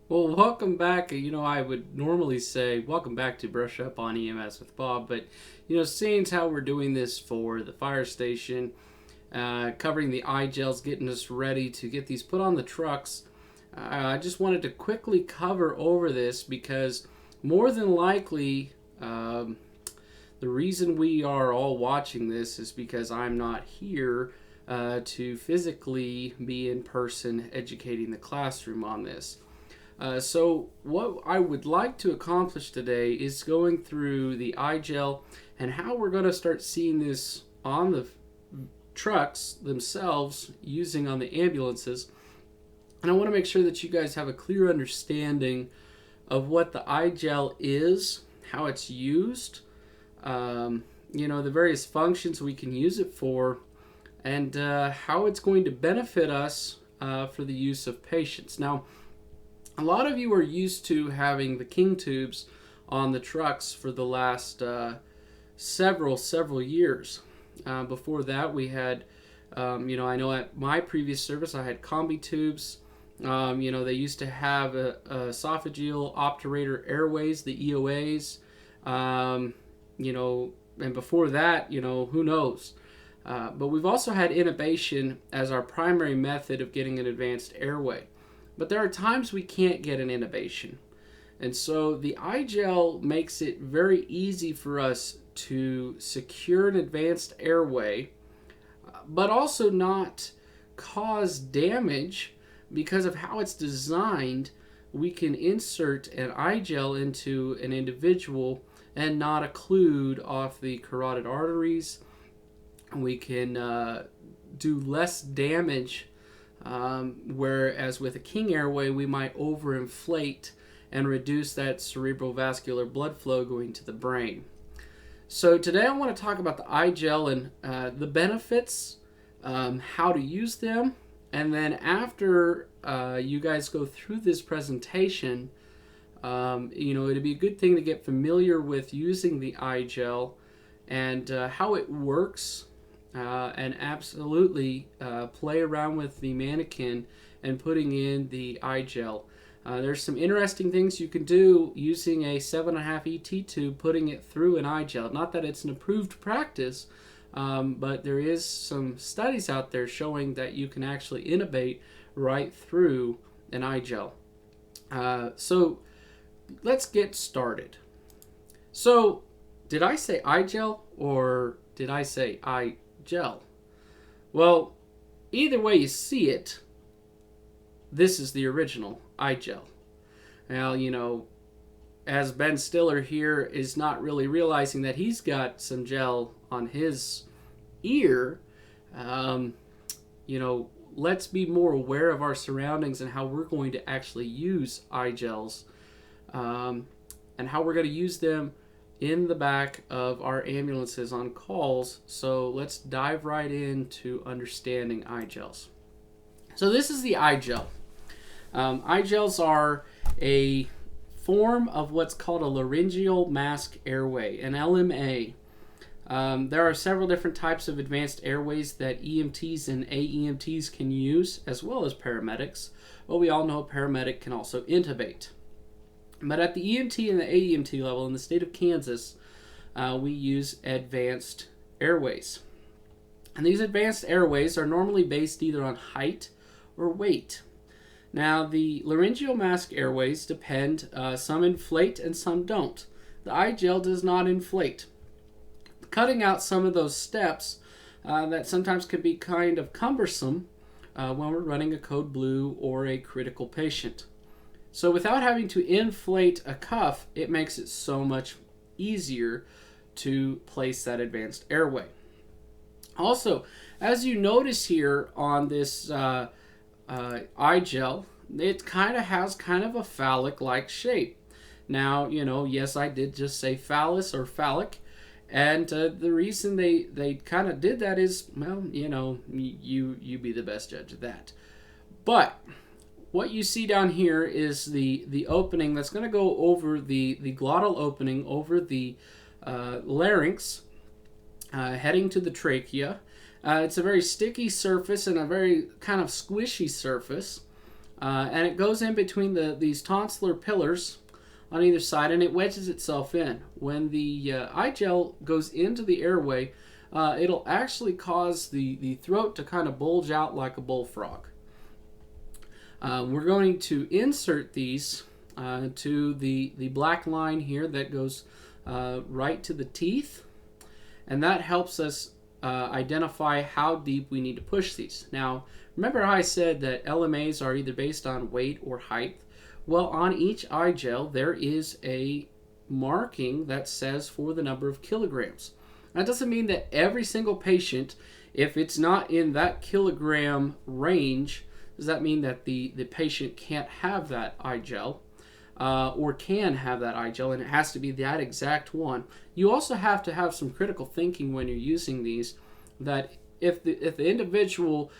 Well, welcome back. I would normally say welcome back to Brush Up on EMS with Bob, but seeing as how we're doing this for the fire station, covering the igels, getting us ready to get these put on the trucks, I just wanted to quickly cover over this because more than likely, the reason we are all watching this is because I'm not here to physically be in person educating the classroom on this. So what I would like to accomplish today is going through the igel and how we're going to start seeing this on the trucks themselves using on the ambulances. And I want to make sure that you guys have a clear understanding of what the igel is, how it's used, the various functions we can use it for, and how it's going to benefit us for the use of patients. Now, a lot of you are used to having the king tubes on the trucks for the last several years. Before that, we had, I know at my previous service I had combi tubes. They used to have esophageal obturator airways, the EOAs. And before that, who knows? But we've also had intubation as our primary method of getting an advanced airway. But there are times we can't get an intubation. And so the igel makes it very easy for us to secure an advanced airway, but also not cause damage because of how it's designed. We can insert an igel into an individual and not occlude off the carotid arteries. We can do less damage. Whereas with a king airway, we might overinflate and reduce that cerebral vascular blood flow going to the brain. So today I want to talk about the igel and the benefits, how to use them, and then after you guys go through this presentation, it'd be a good thing to get familiar with using the igel and how it works. And absolutely play around with the mannequin and putting in the igel. There's some interesting things you can do using a 7.5 ET tube, putting it through an igel. Not that it's an approved practice, but there is some studies out there showing that you can actually intubate right through an igel. So let's get started. So did I say igel or did I say gel? Well, either way you see it, this is the original igel. Now, as Ben Stiller here is not really realizing that he's got some gel on his ear, let's be more aware of our surroundings and how we're going to actually use igels, and how we're going to use them in the back of our ambulances on calls. So let's dive right into understanding igels. So this is the igel. Igels are a form of what's called a laryngeal mask airway, an LMA. There are several different types of advanced airways that EMTs and AEMTs can use, as well as paramedics. But we all know a paramedic can also intubate. But at the EMT and the AEMT level in the state of Kansas, we use advanced airways. And these advanced airways are normally based either on height or weight. Now, the laryngeal mask airways depend, some inflate and some don't. The igel does not inflate, cutting out some of those steps that sometimes can be kind of cumbersome when we're running a code blue or a critical patient. So without having to inflate a cuff, it makes it so much easier to place that advanced airway. Also, as you notice here on this igel, it kind of has kind of a phallic-like shape. Now, yes, I did just say phallus or phallic, and the reason they kind of did that is, well, you be the best judge of that. But what you see down here is the opening that's going to go over the glottal opening over the larynx, heading to the trachea. It's a very sticky surface and a very kind of squishy surface. and it goes in between these tonsillar pillars on either side, and it wedges itself in. When the igel goes into the airway, it'll actually cause the throat to kind of bulge out like a bullfrog. We're going to insert these to the black line here that goes right to the teeth, and that helps us identify how deep we need to push these. Now, remember how I said that LMAs are either based on weight or height? Well, on each igel, there is a marking that says for the number of kilograms. That doesn't mean that every single patient, if it's not in that kilogram range, does that mean that the patient can't have that igel or can have that igel, and it has to be that exact one. You also have to have some critical thinking when you're using these, that if the individual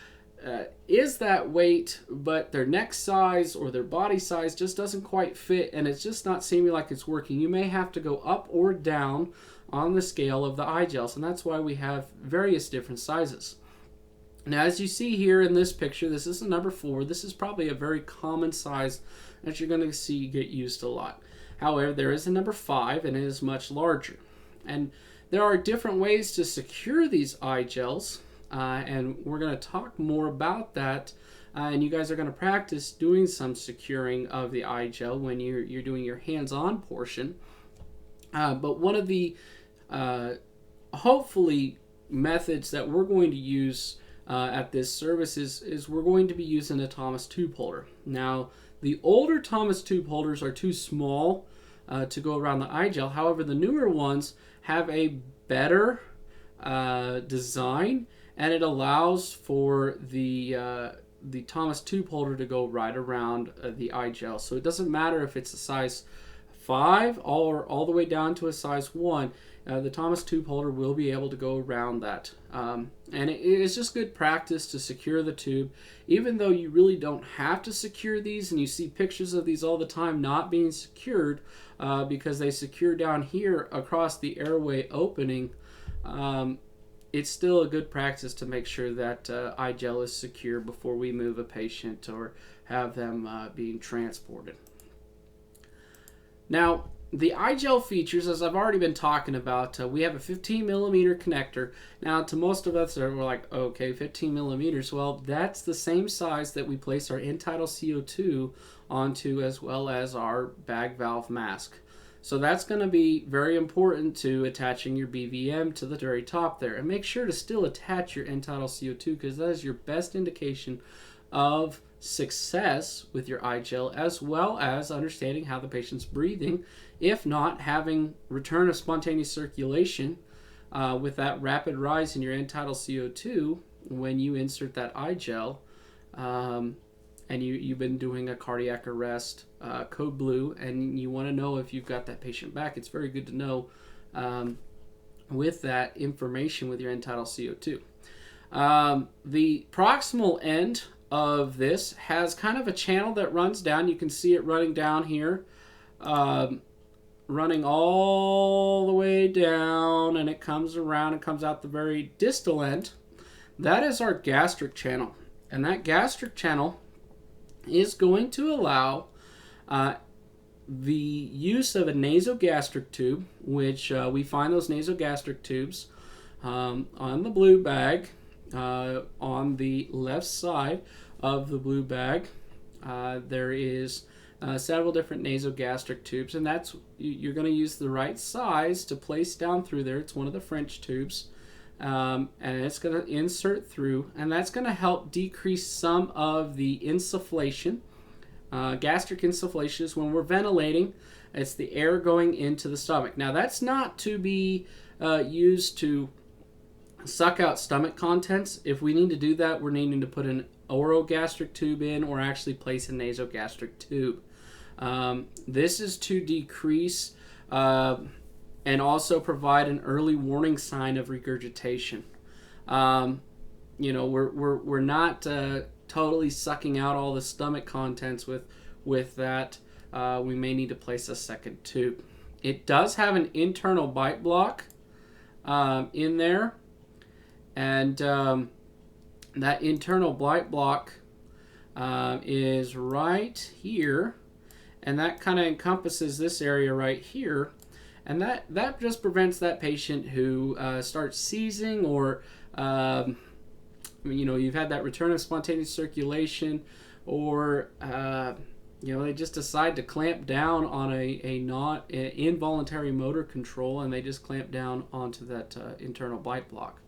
is that weight, but their neck size or their body size just doesn't quite fit, and it's just not seeming like it's working, you may have to go up or down on the scale of the igels, and that's why we have various different sizes. Now, as you see here in this picture, this is a number 4. This is probably a very common size that you're going to see get used a lot. However, there is a number 5, and it is much larger. And there are different ways to secure these igels, and we're going to talk more about that. And you guys are going to practice doing some securing of the igel when you're doing your hands-on portion. But one of the hopefully methods that we're going to use at this service is we're going to be using a Thomas tube holder. Now, the older Thomas tube holders are too small to go around the igel. However, the newer ones have a better design, and it allows for the Thomas tube holder to go right around the igel. So it doesn't matter if it's a size 5 or all the way down to a size 1. The Thomas tube holder will be able to go around that. And it's just good practice to secure the tube, even though you really don't have to secure these, and you see pictures of these all the time not being secured because they secure down here across the airway opening. It's still a good practice to make sure that igel is secure before we move a patient or have them being transported. Now, the igel features, as I've already been talking about, we have a 15 millimeter connector. Now, to most of us, we're like, okay, 15 millimeters. Well, that's the same size that we place our end-tidal CO2 onto, as well as our bag valve mask. So that's going to be very important to attaching your BVM to the very top there. And make sure to still attach your end-tidal CO2, because that is your best indication of success with your igel, as well as understanding how the patient's breathing, if not having return of spontaneous circulation with that rapid rise in your end-tidal CO2 when you insert that igel, and you've been doing a cardiac arrest, code blue, and you want to know if you've got that patient back. It's very good to know with that information with your end-tidal CO2. The proximal end of this has kind of a channel that runs down. You can see it running down here, running all the way down, and it comes around and comes out the very distal end. That is our gastric channel, and that gastric channel is going to allow the use of a nasogastric tube, which we find those nasogastric tubes on the blue bag. On the left side of the blue bag, there is several different nasogastric tubes, and you're going to use the right size to place down through there. It's one of the French tubes, and it's going to insert through, and that's going to help decrease some of the insufflation. Gastric insufflation is when we're ventilating. It's the air going into the stomach. Now, that's not to be used to suck out stomach contents. If we need to do that, we're needing to put an orogastric tube in, or actually place a nasogastric tube. This is to decrease and also provide an early warning sign of regurgitation. We're not totally sucking out all the stomach contents with that. We may need to place a second tube. It does have an internal bite block in there. And that internal bite block is right here, and that kind of encompasses this area right here, and that just prevents that patient who starts seizing, or you've had that return of spontaneous circulation, or they just decide to clamp down on a not involuntary motor control, and they just clamp down onto that internal bite block.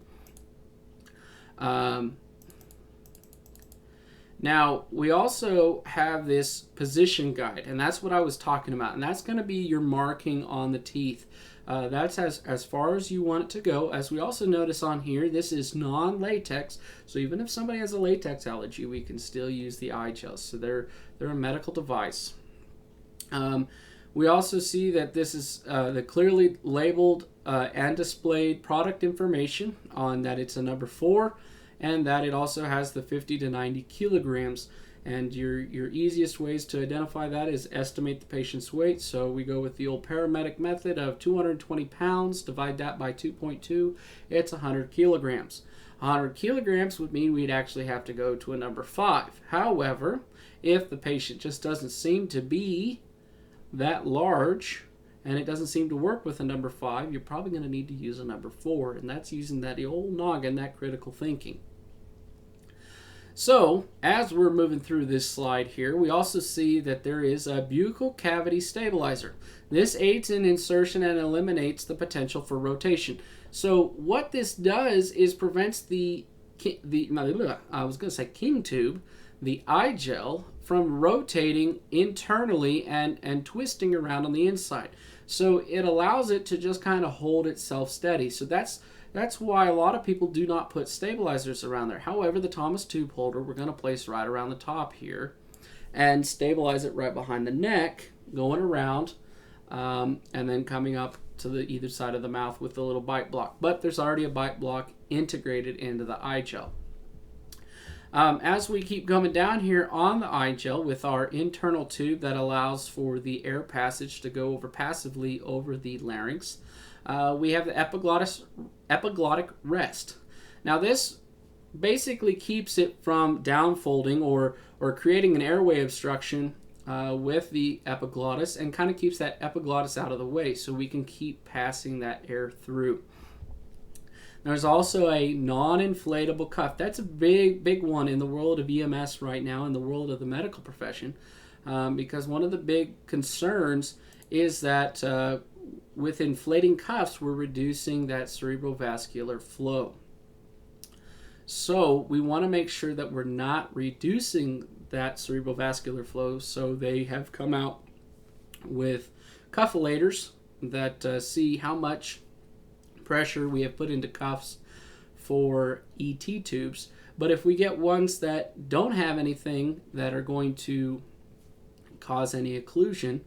Now, we also have this position guide, and that's what I was talking about, and that's going to be your marking on the teeth. That's as far as you want it to go. As we also notice on here, this is non-latex, so even if somebody has a latex allergy, we can still use the igels. So they're a medical device. We also see that this is the clearly labeled and displayed product information on that it's a number 4, and that it also has the 50 to 90 kilograms. And your easiest ways to identify that is estimate the patient's weight. So we go with the old paramedic method of 220 pounds, divide that by 2.2, it's 100 kilograms. 100 kilograms would mean we'd actually have to go to a number 5. However, if the patient just doesn't seem to be that large, and it doesn't seem to work with a number 5, you're probably going to need to use a number 4, and that's using that old noggin, that critical thinking. So, as we're moving through this slide here, we also see that there is a buccal cavity stabilizer. This aids in insertion and eliminates the potential for rotation. So, what this does is prevents the king tube, the igel, from rotating internally and twisting around on the inside. So, it allows it to just kind of hold itself steady. So, that's why a lot of people do not put stabilizers around there. However, the Thomas tube holder we're going to place right around the top here and stabilize it right behind the neck, going around, and then coming up to the either side of the mouth with the little bite block. But there's already a bite block integrated into the igel. As we keep coming down here on the igel with our internal tube that allows for the air passage to go over passively over the larynx, we have the epiglottic rest. Now this basically keeps it from downfolding or creating an airway obstruction with the epiglottis, and kind of keeps that epiglottis out of the way so we can keep passing that air through. There's also a non-inflatable cuff. That's a big one in the world of EMS right now, in the world of the medical profession, because one of the big concerns is that with inflating cuffs, we're reducing that cerebrovascular flow. So we want to make sure that we're not reducing that cerebrovascular flow, so they have come out with cuffulators that see how much pressure we have put into cuffs for ET tubes. But if we get ones that don't have anything that are going to cause any occlusion,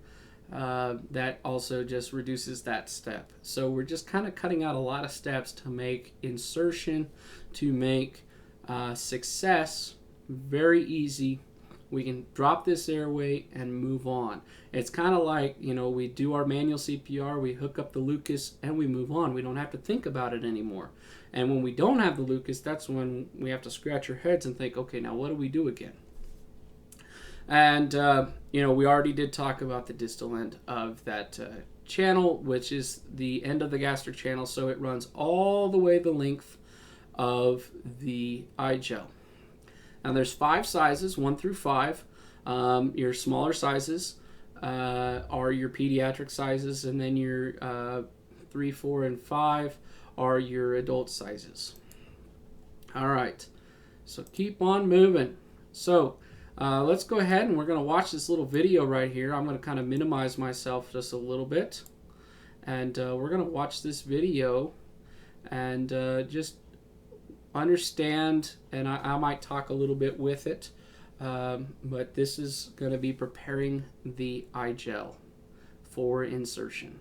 that also just reduces that step. So we're just kind of cutting out a lot of steps to make insertion, to make success very easy. We can drop this airway and move on. It's kind of like, we do our manual CPR, we hook up the Lucas, and we move on. We don't have to think about it anymore. And when we don't have the Lucas, that's when we have to scratch our heads and think, okay, now what do we do again? And, we already did talk about the distal end of that channel, which is the end of the gastric channel, so it runs all the way the length of the igel. Now there's 5 sizes, 1 through 5. Your smaller sizes are your pediatric sizes, and then your 3, 4, and 5 are your adult sizes. All right, so keep on moving. So let's go ahead and we're going to watch this little video right here. I'm going to kind of minimize myself just a little bit, and we're going to watch this video and just understand, and I might talk a little bit with it, but this is going to be preparing the igel for insertion.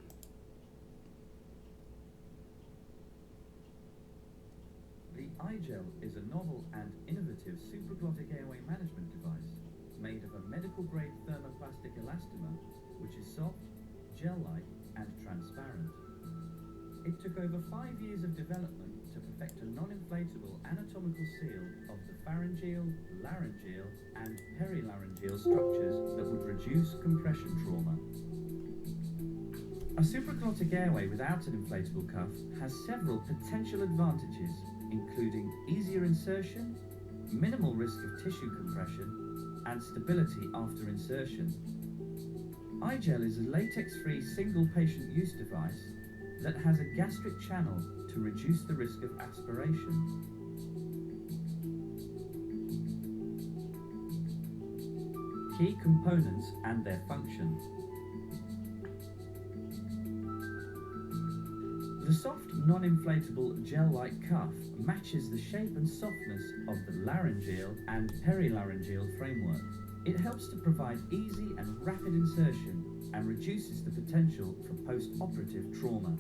The igel is a novel and innovative supraglottic airway management device made of a medical-grade thermoplastic elastomer, which is soft, gel-like, and transparent. It took over 5 years of development to perfect a non-inflatable anatomical seal of the pharyngeal, laryngeal, and perilaryngeal structures that would reduce compression trauma. A supraglottic airway without an inflatable cuff has several potential advantages, including easier insertion, minimal risk of tissue compression, and stability after insertion. Igel is a latex-free single patient use device that has a gastric channel to reduce the risk of aspiration. Key components and their function. The soft, non-inflatable gel-like cuff matches the shape and softness of the laryngeal and perilaryngeal framework. It helps to provide easy and rapid insertion and reduces the potential for post-operative trauma.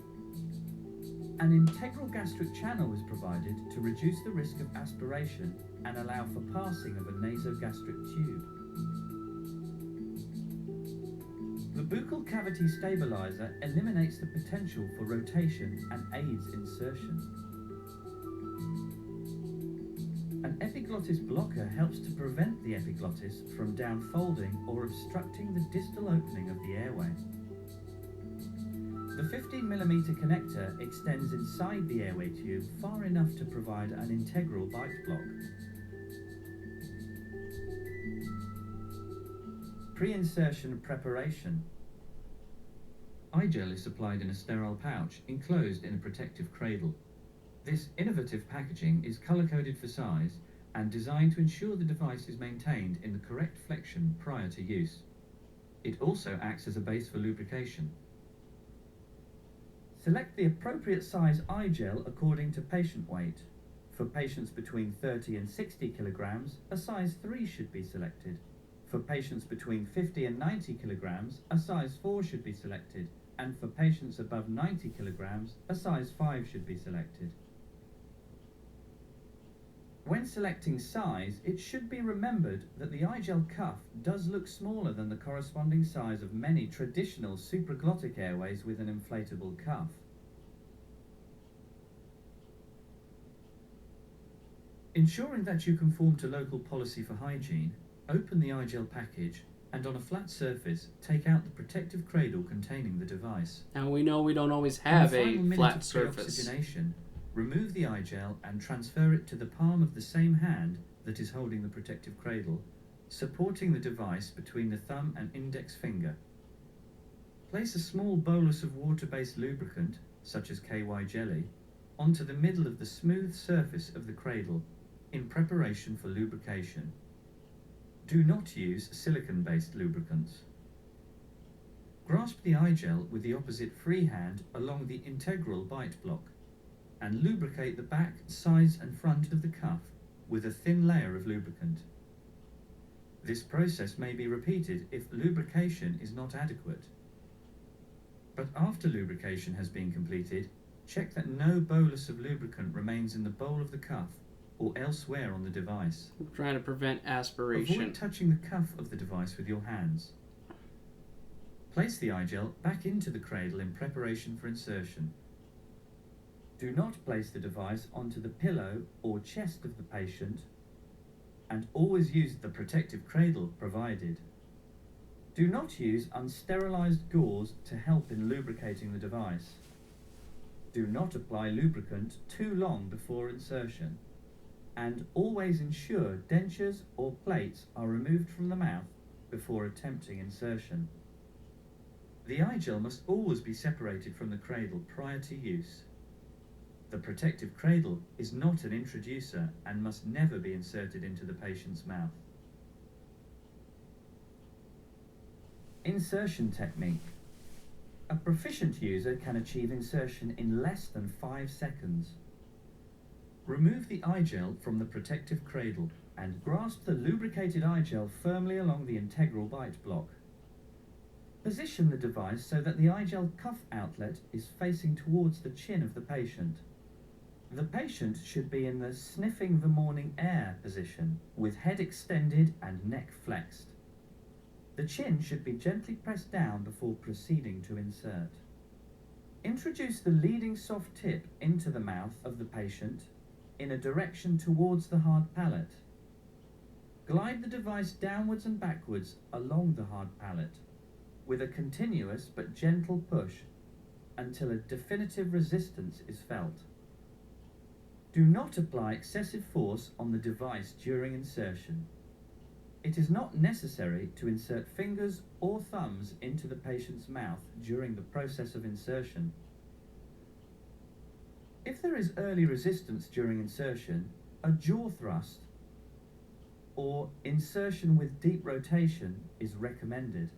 An integral gastric channel is provided to reduce the risk of aspiration and allow for passing of a nasogastric tube. The buccal cavity stabilizer eliminates the potential for rotation and aids insertion. An epiglottis blocker helps to prevent the epiglottis from downfolding or obstructing the distal opening of the airway. The 15mm connector extends inside the airway tube far enough to provide an integral bite block. Pre-insertion preparation. Igel is supplied in a sterile pouch enclosed in a protective cradle. This innovative packaging is color-coded for size and designed to ensure the device is maintained in the correct flexion prior to use. It also acts as a base for lubrication. Select the appropriate size igel according to patient weight. For patients between 30 and 60 kilograms, a size 3 should be selected. For patients between 50 and 90 kilograms, a size 4 should be selected. And for patients above 90 kilograms, a size 5 should be selected. When selecting size, it should be remembered that the igel cuff does look smaller than the corresponding size of many traditional supraglottic airways with an inflatable cuff. Ensuring that you conform to local policy for hygiene, open the igel package and on a flat surface, take out the protective cradle containing the device. Now we know we don't always have a flat surface. Pre-oxygenation, remove the igel and transfer it to the palm of the same hand that is holding the protective cradle, supporting the device between the thumb and index finger. Place a small bolus of water-based lubricant, such as KY jelly, onto the middle of the smooth surface of the cradle in preparation for lubrication. Do not use silicone-based lubricants. Grasp the igel with the opposite free hand along the integral bite block and lubricate the back, sides and front of the cuff with a thin layer of lubricant. This process may be repeated if lubrication is not adequate. But after lubrication has been completed, check that no bolus of lubricant remains in the bowl of the cuff or elsewhere on the device. We're trying to prevent aspiration. Avoid touching the cuff of the device with your hands. Place the igel back into the cradle in preparation for insertion. Do not place the device onto the pillow or chest of the patient, and always use the protective cradle provided. Do not use unsterilized gauze to help in lubricating the device. Do not apply lubricant too long before insertion. And always ensure dentures or plates are removed from the mouth before attempting insertion. The igel must always be separated from the cradle prior to use. The protective cradle is not an introducer and must never be inserted into the patient's mouth. Insertion technique. A proficient user can achieve insertion in less than 5 seconds. Remove the igel from the protective cradle and grasp the lubricated igel firmly along the integral bite block. Position the device so that the igel cuff outlet is facing towards the chin of the patient. The patient should be in the sniffing the morning air position, with head extended and neck flexed. The chin should be gently pressed down before proceeding to insert. Introduce the leading soft tip into the mouth of the patient in a direction towards the hard palate. Glide the device downwards and backwards along the hard palate with a continuous but gentle push until a definitive resistance is felt. Do not apply excessive force on the device during insertion. It is not necessary to insert fingers or thumbs into the patient's mouth during the process of insertion. If there is early resistance during insertion, a jaw thrust or insertion with deep rotation is recommended.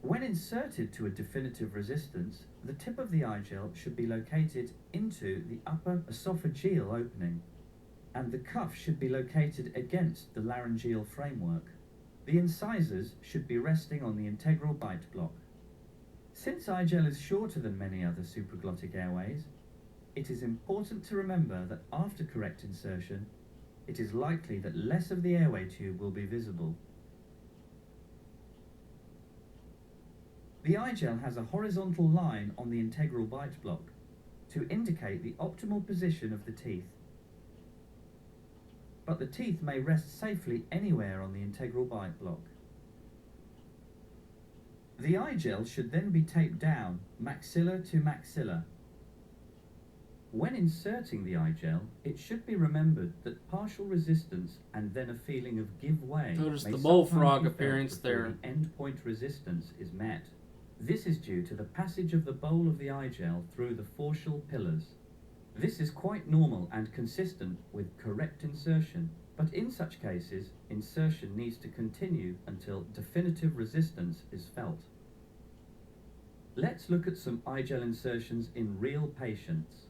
When inserted to a definitive resistance, the tip of the igel should be located into the upper esophageal opening, and the cuff should be located against the laryngeal framework. The incisors should be resting on the integral bite block. Since igel is shorter than many other supraglottic airways, it is important to remember that after correct insertion, it is likely that less of the airway tube will be visible. The igel has a horizontal line on the integral bite block to indicate the optimal position of the teeth. But the teeth may rest safely anywhere on the integral bite block. The igel should then be taped down, maxilla to maxilla. When inserting the igel, it should be remembered that partial resistance and then a feeling of give way Notice may the sometimes bullfrog be felt appearance before there. the endpoint resistance is met. This is due to the passage of the bowl of the igel through the forcial pillars. This is quite normal and consistent with correct insertion, but in such cases, insertion needs to continue until definitive resistance is felt. Let's look at some igel insertions in real patients.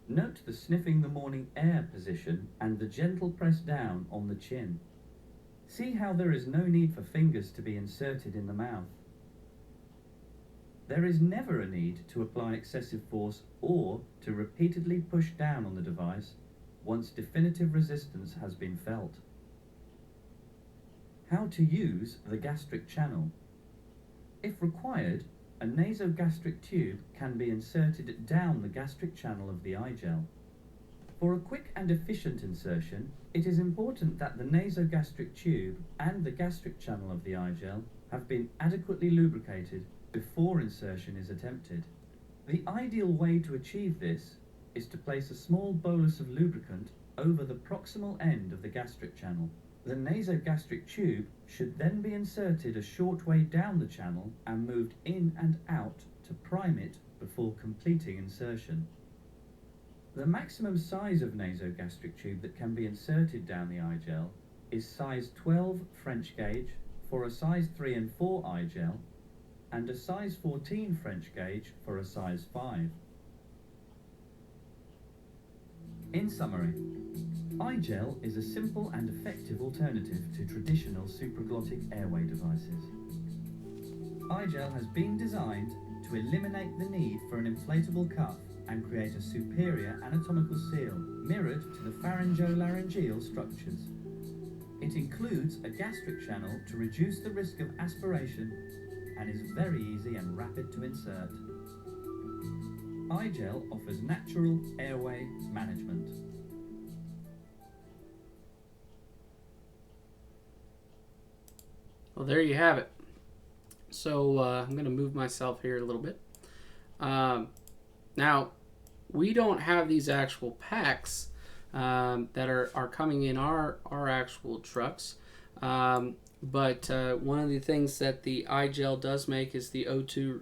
Note the sniffing the morning air position and the gentle press down on the chin. See how there is no need for fingers to be inserted in the mouth. There is never a need to apply excessive force or to repeatedly push down on the device once definitive resistance has been felt. How to use the gastric channel. If required, a nasogastric tube can be inserted down the gastric channel of the igel. For a quick and efficient insertion, it is important that the nasogastric tube and the gastric channel of the igel have been adequately lubricated before insertion is attempted. The ideal way to achieve this is to place a small bolus of lubricant over the proximal end of the gastric channel. The nasogastric tube should then be inserted a short way down the channel and moved in and out to prime it before completing insertion. The maximum size of nasogastric tube that can be inserted down the igel is size 12 French gauge for a size 3 and 4 igel, and a size 14 French gauge for a size 5. In summary, igel is a simple and effective alternative to traditional supraglottic airway devices. Igel has been designed to eliminate the need for an inflatable cuff and create a superior anatomical seal mirrored to the pharyngolaryngeal structures. It includes a gastric channel to reduce the risk of aspiration and is very easy and rapid to insert. Igel offers natural airway management. Well, there you have it. So I'm going to move myself here a little bit. Now, we don't have these actual packs that are coming in our actual trucks. But one of the things that the igel does make is the O2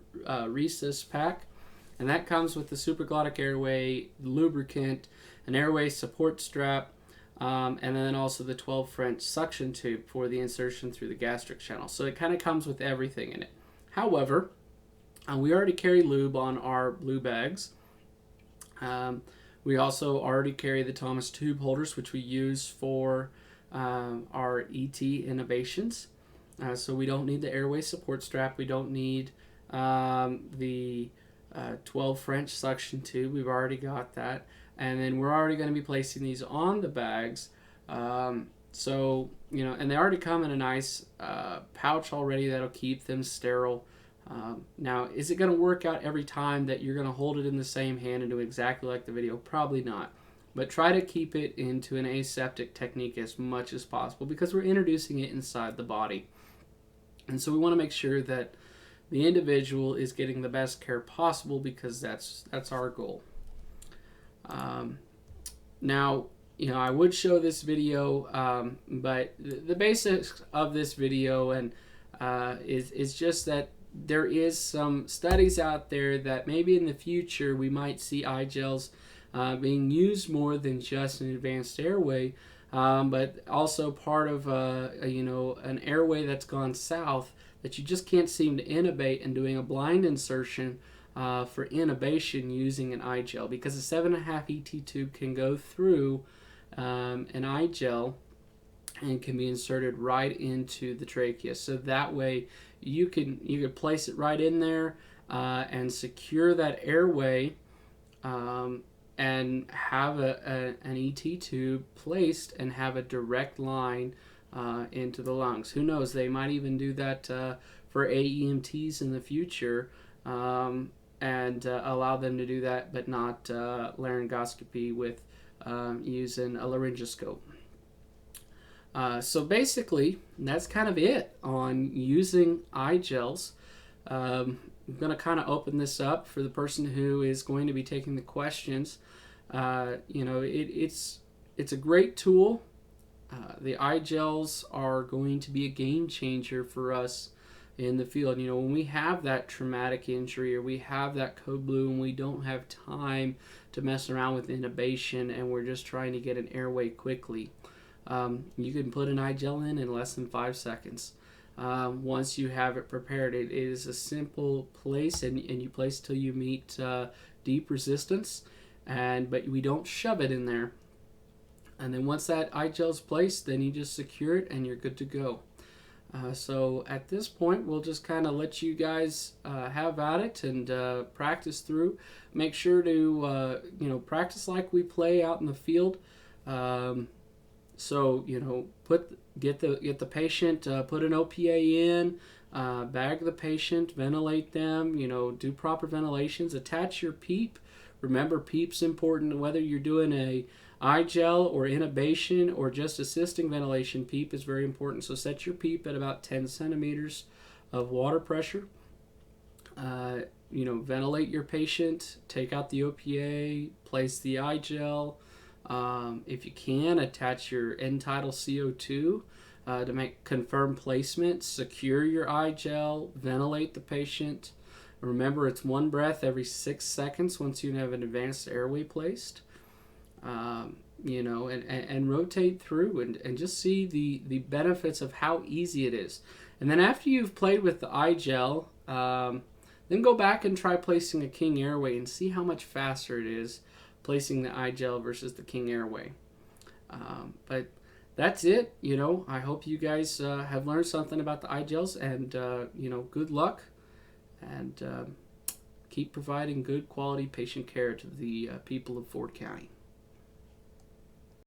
Rhesus pack. And that comes with the supraglottic airway, lubricant, an airway support strap, and then also the 12 French suction tube for the insertion through the gastric channel. So it kind of comes with everything in it. However, we already carry lube on our blue bags. We also already carry the Thomas tube holders, which we use for our ET innovations. So we don't need the airway support strap. We don't need the 12 French suction tube. We've already got that. And then we're already going to be placing these on the bags. So, and they already come in a nice pouch already that'll keep them sterile Now, is it going to work out every time that you're going to hold it in the same hand and do exactly like the video? Probably not. But try to keep it into an aseptic technique as much as possible because we're introducing it inside the body. And so we want to make sure that the individual is getting the best care possible because that's our goal. Now, I would show this video, but the basics of this video is just that there is some studies out there that maybe in the future we might see igels being used more than just an advanced airway, but also part of an airway that's gone south that you just can't seem to intubate, and doing a blind insertion for intubation using an igel, because a 7.5 ET tube can go through an igel and can be inserted right into the trachea. So that way you could place it right in there and secure that airway and have an ET tube placed and have a direct line into the lungs. Who knows, they might even do that for AEMTs in the future and allow them to do that, but not laryngoscopy with using a laryngoscope. So basically, that's kind of it on using igels. I'm going to kind of open this up for the person who is going to be taking the questions. It's a great tool. The igels are going to be a game changer for us in the field. When we have that traumatic injury or we have that code blue and we don't have time to mess around with intubation and we're just trying to get an airway quickly, you can put an igel in less than 5 seconds. Once you have it prepared, it is a simple place, and you place till you meet deep resistance, but we don't shove it in there. And then once that igel is placed, then you just secure it and you're good to go. So at this point, we'll just kind of let you guys have at it and practice through. Make sure to practice like we play out in the field. So get the patient, put an OPA in, bag the patient, ventilate them, do proper ventilations, attach your PEEP. Remember, PEEP's important whether you're doing a igel or intubation or just assisting ventilation. PEEP is very important. So set your PEEP at about 10 centimeters of water pressure. Ventilate your patient, take out the OPA, place the igel. If you can, attach your end-tidal CO2 to make confirmed placement. Secure your igel, ventilate the patient. Remember, it's 1 breath every 6 seconds once you have an advanced airway placed. And rotate through and just see the benefits of how easy it is. And then after you've played with the igel, then go back and try placing a king airway and see how much faster it is placing the igel versus the king airway. But that's it. I hope you guys have learned something about the igels, and good luck, and keep providing good quality patient care to the people of Ford County.